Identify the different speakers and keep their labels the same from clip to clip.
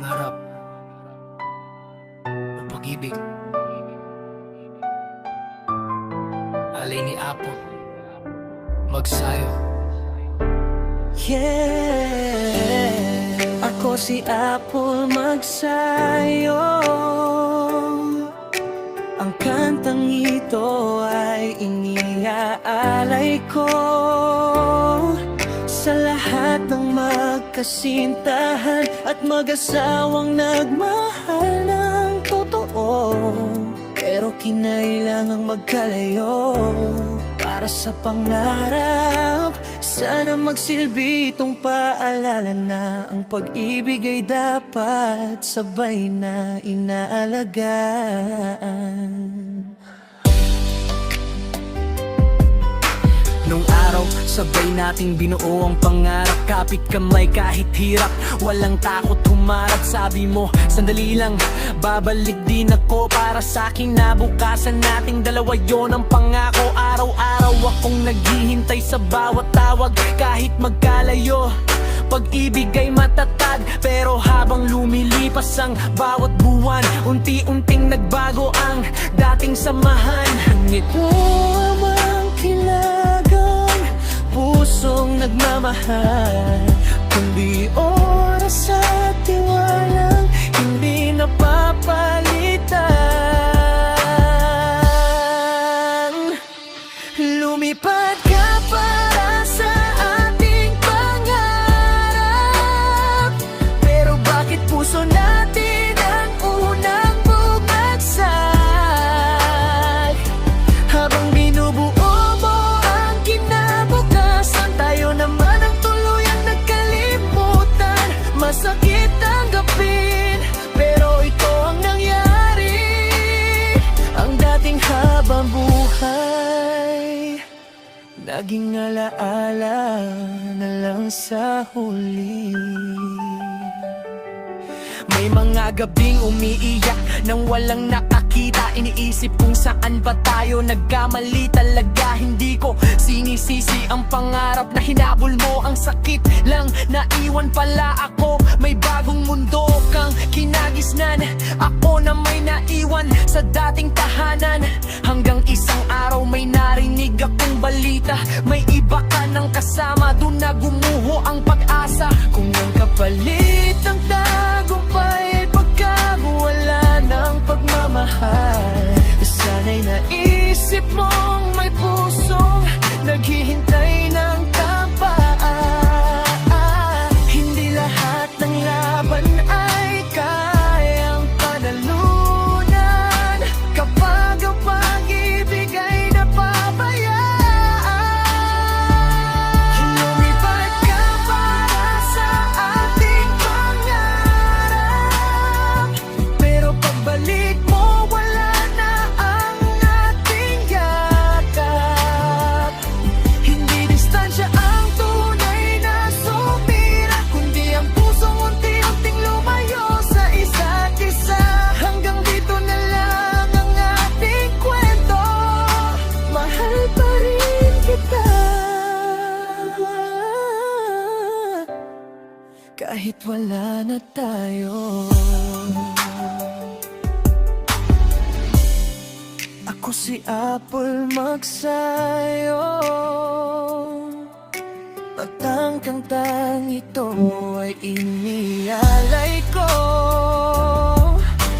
Speaker 1: pangarap ng pag-ibig. Alay ni Apo Magsayo.
Speaker 2: Yeah, ako si Apple Magsayo. Ang kantang ito ay iniaalay ko sa lahat ng magkasintahan at mag-asawang nagmahal ng totoo, pero kinailangang magkalayo para sa pangarap. Sana magsilbi itong paalala na ang pag-ibig ay dapat sabay na inaalagaan.
Speaker 1: Nung araw, sabay nating binuo ang pangarap. Kapit kamay kahit hirap, walang takot humarap. Sabi mo, sandali lang, babalik din ako. Para sa aking nabukasan nating dalawa, yon ang pangako. Araw-araw akong naghihintay sa bawat tawag. Kahit magkalayo, pag-ibig ay matatag. Pero habang lumilipas ang bawat buwan, unti-unting nagbago ang dating samahan.
Speaker 2: Ito ang kilagang pusong nagmamahal, kundi oras at tiwalang hindi napapalitan. Lumipad ka para sa ating pangarap, pero bakit puso natin ang unang bumagsak? Habang binubuo mo ang kinabukasan, tayo naman ang tuluyang nagkalimutan. Masakit tanggapin, pero ito ang nangyari. Ang dating habang buhay naging alaala na lang sa huli.
Speaker 1: May mga gabing umiiyak nang walang nakakita. Iniisip kung saan ba tayo nagkamali. Talaga hindi ko sinisisi ang pangarap na hinabol mo. Ang sakit lang naiwan pala ako. May bagong mundo kang kinagisnan, ako na may naiwan sa dating tahanan. Hanggang isang araw may narinig akong balita, may iba ka nang kasama. Doon na gumuho ang pag-asa.
Speaker 2: Kung ang kapalit ng tagumpay ay pagkawala ng pagmamahal, sana'y naisip mong may pusong naghihintay ng kapaan. Hindi lahat ng laban ay kayang panalunan kapag ang pag-ibig ay napabayaan. Lumipad ka para sa ating pangarap, pero pagbalik mo wala na ang ating yakap. Hindi distansya ang tunay na sumira, kundi ang pusong unti-unting lumayo sa isa't isa. Hanggang dito na lang ang ating kwento, mahal pa rin kita kahit wala na tayo. Ako si Apple Magsayo, at ang kantang ito ay inialay ko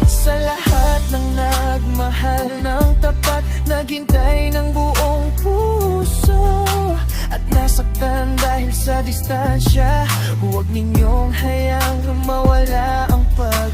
Speaker 2: sa lahat ng nagmahal ng tapat, naghintay ng buong puso at nasaktan dahil sa distansya. Huwag ninyong hayaang mawala ang pag